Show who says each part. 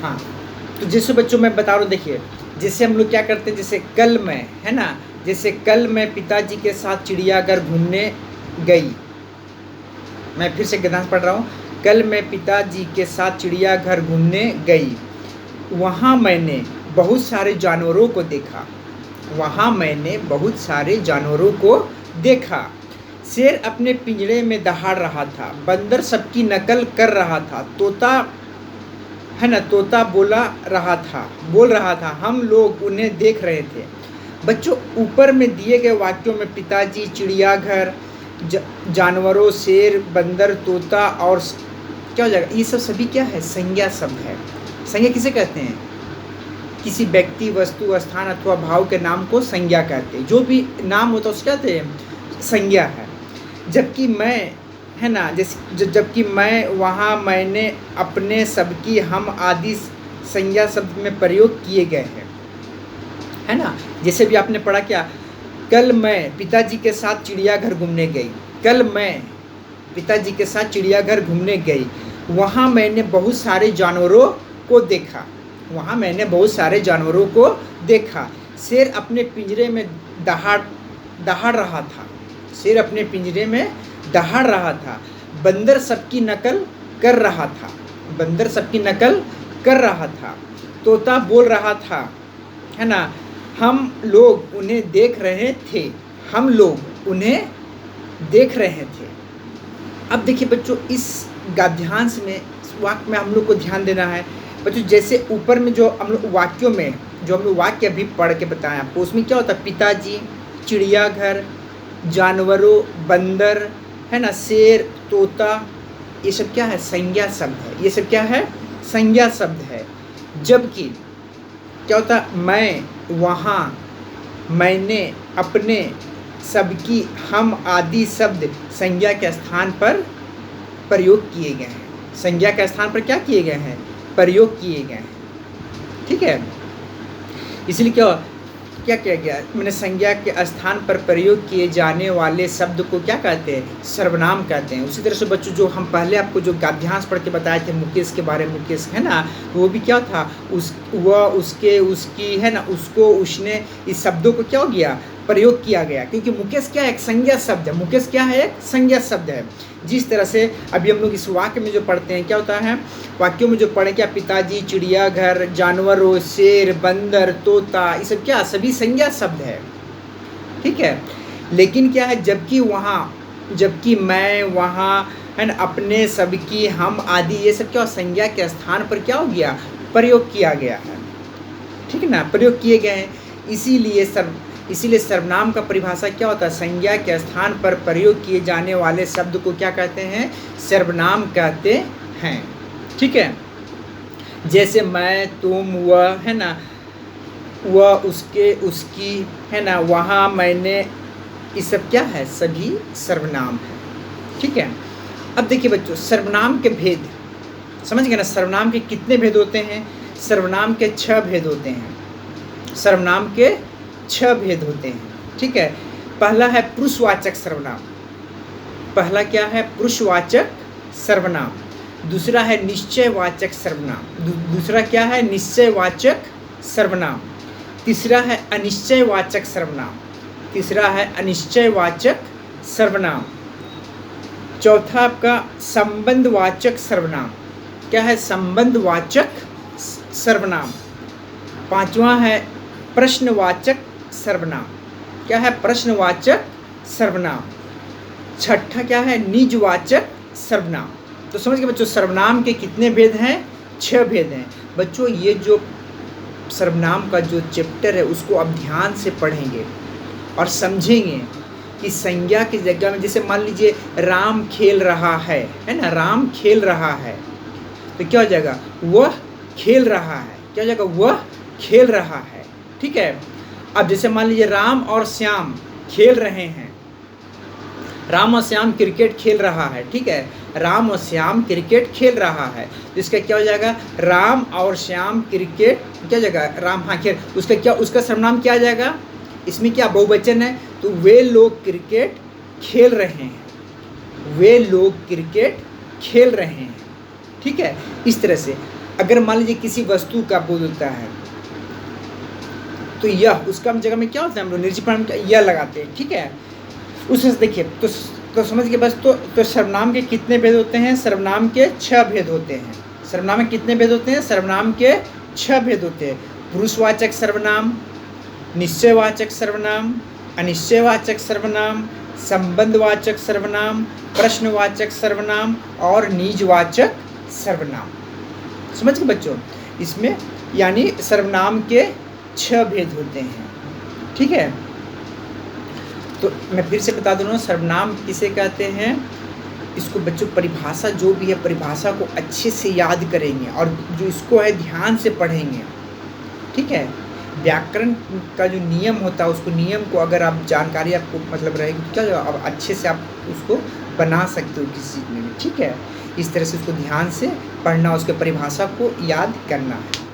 Speaker 1: हाँ, तो जैसे बच्चों मैं बता रहा हूँ, देखिए जैसे हम लोग क्या करते हैं, जैसे कल मैं, है ना, जैसे कल मैं पिताजी के साथ चिड़ियाघर घूमने गई। मैं फिर से गद्यांश पढ़ रहा हूँ। कल मैं पिताजी के साथ चिड़ियाघर घूमने गई। वहाँ मैंने बहुत सारे जानवरों को देखा। वहाँ मैंने बहुत सारे जानवरों को देखा। शेर अपने पिंजरे में दहाड़ रहा था। बंदर सबकी नकल कर रहा था। तोता, है ना, तोता बोल रहा था। हम लोग उन्हें देख रहे थे। बच्चों, ऊपर में दिए गए वाक्यों में पिताजी, चिड़ियाघर, जानवरों, शेर, बंदर, तोता और क्या हो जाएगा, ये सब सभी क्या है, संज्ञा शब्द है। संज्ञा किसे कहते हैं? किसी व्यक्ति, वस्तु, स्थान अथवा भाव के नाम को संज्ञा कहते हैं। जो भी नाम होता है उसको कहते हैं संज्ञा है। जबकि मैं, है ना, जबकि मैं, वहाँ, मैंने, अपने, सबकी, हम आदि संज्ञा शब्द में प्रयोग किए गए हैं, है ना। जैसे भी आपने पढ़ा क्या, कल मैं पिताजी के साथ चिड़ियाघर घूमने गई। कल मैं पिताजी के साथ चिड़ियाघर घूमने गई। वहाँ मैंने बहुत सारे जानवरों को देखा। वहाँ मैंने बहुत सारे जानवरों को देखा। शेर अपने पिंजरे में दहाड़ रहा था। शेर अपने पिंजरे में दहाड़ रहा था। बंदर सबकी नकल कर रहा था। बंदर सबकी नकल कर रहा था। तोता बोल रहा था, है ना। हम लोग उन्हें देख रहे थे। हम लोग उन्हें देख रहे थे। अब देखिए बच्चों, इस गद्यांश में, इस वाक्य में हम लोग को ध्यान देना है। बच्चों, जैसे ऊपर में जो हम लोग वाक्यों में जो हम लोग वाक्य अभी पढ़ के बताएं आपको, उसमें क्या होता है, पिताजी, चिड़ियाघर, जानवरों, बंदर, है ना, शेर, तोता, ये सब क्या है, संज्ञा शब्द है। ये सब क्या है, संज्ञा शब्द है। जबकि क्या होता है, मैं, वहाँ, मैंने, अपने, सबकी, हम आदि शब्द संज्ञा के स्थान पर प्रयोग किए गए हैं। संज्ञा के स्थान पर क्या किए गए हैं, प्रयोग किए गए हैं। ठीक है, इसलिए क्या किया गया, मैंने संज्ञा के स्थान पर प्रयोग किए जाने वाले शब्द को क्या कहते हैं, सर्वनाम कहते हैं। उसी तरह से बच्चों, जो हम पहले आपको जो गद्यांश पढ़ के बताए थे मुकेश के बारे में, मुकेश, है ना, वो भी क्या था, वह, उसके, उसकी, है ना, उसको, उसने, इस शब्दों को क्या हो गया, प्रयोग किया गया। क्योंकि मुकेश क्या है, एक संज्ञा शब्द है। मुकेश क्या है, एक संज्ञा शब्द है। जिस तरह से अभी हम लोग इस वाक्य में जो पढ़ते हैं, क्या होता है, वाक्यों में जो पढ़े क्या, पिताजी, चिड़ियाघर, जानवरों, शेर, बंदर, तोता, ये सब क्या, सभी संज्ञा शब्द है। ठीक है, लेकिन क्या है, जबकि मैं, वहाँ, है ना, अपने, सबकी, हम आदि, ये सब क्या, संज्ञा के स्थान पर क्या हो गया, प्रयोग किया गया है। ठीक है ना, प्रयोग किए गए हैं। इसीलिए सर्वनाम का परिभाषा क्या होता है, संज्ञा के स्थान पर प्रयोग किए जाने वाले शब्द को क्या कहते हैं, सर्वनाम कहते हैं। ठीक है, जैसे मैं, तुम, वह, है ना, वह, उसके, उसकी, है ना, वहाँ, मैंने, ये सब क्या है, सभी सर्वनाम है। ठीक है, अब देखिए बच्चों, सर्वनाम के भेद समझ गए ना। सर्वनाम के कितने भेद होते हैं, सर्वनाम के 6 भेद होते हैं। सर्वनाम के 6 भेद होते हैं। ठीक है, पहला है पुरुषवाचक सर्वनाम। पहला क्या है, पुरुषवाचक सर्वनाम। दूसरा है निश्चयवाचक सर्वनाम। दूसरा क्या है, निश्चयवाचक सर्वनाम। तीसरा है अनिश्चयवाचक सर्वनाम। तीसरा है अनिश्चयवाचक सर्वनाम। चौथा आपका संबंधवाचक सर्वनाम। क्या है, संबंधवाचक सर्वनाम। पांचवा है प्रश्नवाचक सर्वनाम। क्या है, प्रश्नवाचक सर्वनाम। छठा क्या है, निजवाचक सर्वनाम। तो समझ गए बच्चों, सर्वनाम के कितने भेद हैं, 6 भेद हैं। बच्चों, ये जो सर्वनाम का जो चैप्टर है उसको आप ध्यान से पढ़ेंगे और समझेंगे कि संज्ञा की जगह में, जैसे मान लीजिए राम खेल रहा है ना, राम खेल रहा है, तो क्या हो जाएगा, वह खेल रहा है। क्या हो जाएगा, वह खेल रहा है। ठीक है, अब जैसे मान लीजिए राम और श्याम खेल रहे हैं, राम और श्याम क्रिकेट खेल रहा है। ठीक है, राम और श्याम क्रिकेट खेल रहा है, तो इसका क्या हो जाएगा, राम और श्याम क्रिकेट, क्या हो जाएगा, राम, हाँ, खेल, उसका क्या, उसका सर्वनाम क्या आ जाएगा, इसमें क्या बहुवचन है, तो वे लोग क्रिकेट खेल रहे हैं। वे लोग क्रिकेट खेल रहे हैं। ठीक है, इस तरह से। अगर मान लीजिए किसी वस्तु का बोध होता है तो यह, उसका जगह में क्या होता है, हम लोग निर्जीव प्राण में यह लगाते हैं, ठीक है। उसमें से देखिए तो समझ के बस, तो सर्वनाम के कितने भेद होते हैं? सर्वनाम के 6 भेद होते हैं। सर्वनाम में कितने भेद होते हैं? सर्वनाम के 6 भेद होते हैं। पुरुषवाचक सर्वनाम, निश्चयवाचक सर्वनाम, अनिश्चयवाचक सर्वनाम, संबंधवाचक सर्वनाम, प्रश्नवाचक सर्वनाम और निजवाचक सर्वनाम। समझ गए बच्चों? इसमें यानी सर्वनाम के 6 भेद होते हैं, ठीक है। तो मैं फिर से बता दूँ, सर्वनाम किसे कहते हैं? इसको बच्चों परिभाषा जो भी है, परिभाषा को अच्छे से याद करेंगे और जो इसको है ध्यान से पढ़ेंगे, ठीक है। व्याकरण का जो नियम होता है, उसको नियम को अगर आप जानकारी आपको मतलब रहेगी तो क्या अब अच्छे से आप उसको बना सकते हो किसी चीज़ में भी, ठीक है। इस तरह से उसको ध्यान से पढ़ना, उसके परिभाषा को याद करना है।